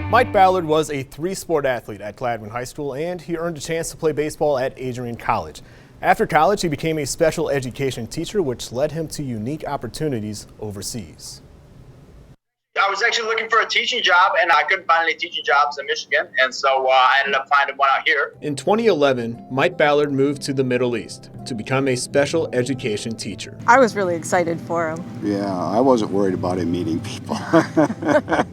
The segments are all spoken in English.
Mike Ballard was a three-sport athlete at Gladwin High School, and he earned a chance to play baseball at Adrian College. After college, he became a special education teacher, which led him to unique opportunities overseas. I was actually looking for a teaching job, and I couldn't find any teaching jobs in Michigan, and so I ended up finding one out here. In 2011, Mike Ballard moved to the Middle East to become a special education teacher. I was really excited for him. Yeah, I wasn't worried about him meeting people.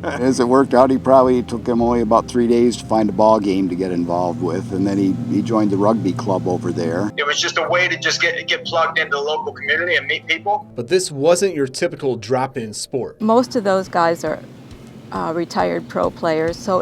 As it worked out, it took him only about 3 days to find a ball game to get involved with, and then he joined the rugby club over there. It was just a way to just get plugged into the local community and meet people. But this wasn't your typical drop-in sport. Most of those guys are retired pro players, so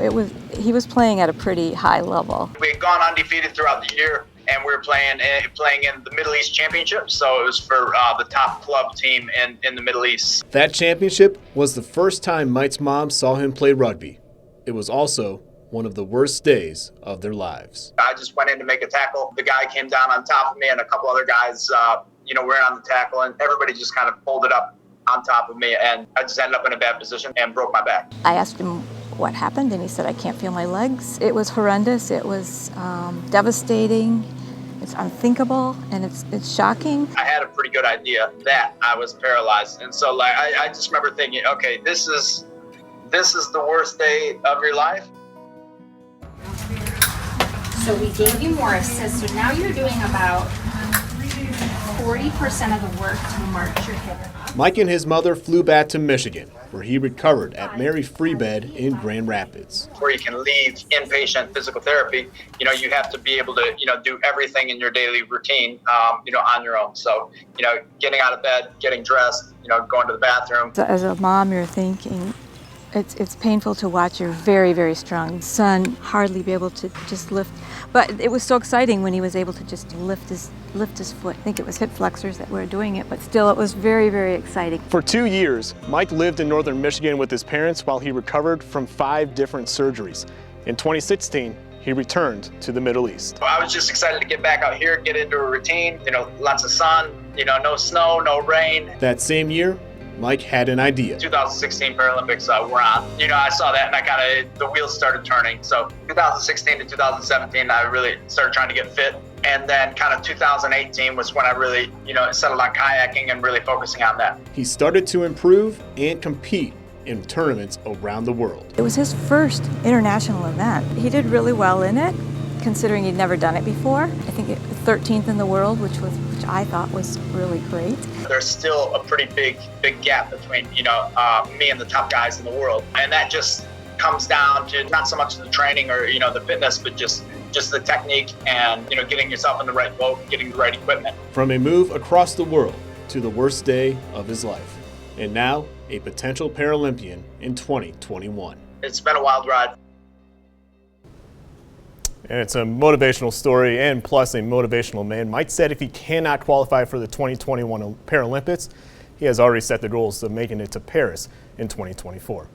he was playing at a pretty high level. We had gone undefeated throughout the year, and we were playing in the Middle East Championship, so it was for the top club team in the Middle East. That championship was the first time Mike's mom saw him play rugby. It was also one of the worst days of their lives. I just went in to make a tackle. The guy came down on top of me, and a couple other guys, were in on the tackle, and everybody just kind of pulled it up on top of me, and I just ended up in a bad position and broke my back. I asked him what happened, and he said, "I can't feel my legs." It was horrendous. It was devastating. It's unthinkable, and it's shocking. I had a pretty good idea that I was paralyzed, and so I just remember thinking, okay, this is the worst day of your life. So we gave you more assists, so now you're doing about 40% of the work to march your hip. Mike and his mother flew back to Michigan, where he recovered at Mary Free Bed in Grand Rapids. Where you can leave inpatient physical therapy, you have to be able to, do everything in your daily routine, on your own. So, getting out of bed, getting dressed, going to the bathroom. So as a mom, you're thinking, it's painful to watch your very, very strong son hardly be able to just lift. But it was so exciting when he was able to just lift his foot. I think it was hip flexors that were doing it, but still it was very, very exciting. For 2 years, Mike lived in northern Michigan with his parents while he recovered from 5 different surgeries. In 2016, he returned to the Middle East. I was just excited to get back out here, get into a routine, lots of sun, no snow, no rain. That same year, Mike had an idea. 2016 Paralympics were on. I saw that and the wheels started turning. So 2016 to 2017, I really started trying to get fit. And then kind of 2018 was when I really, settled on kayaking and really focusing on that. He started to improve and compete in tournaments around the world. It was his first international event. He did really well in it, considering he'd never done it before. I think 13th in the world, which I thought was really great. There's still a pretty big gap between, me and the top guys in the world. And that just comes down to not so much the training or, the fitness, but just the technique and, getting yourself in the right boat, getting the right equipment. From a move across the world to the worst day of his life. And now a potential Paralympian in 2021. It's been a wild ride. And it's a motivational story and plus a motivational man. Mike said if he cannot qualify for the 2021 Paralympics, he has already set the goals of making it to Paris in 2024.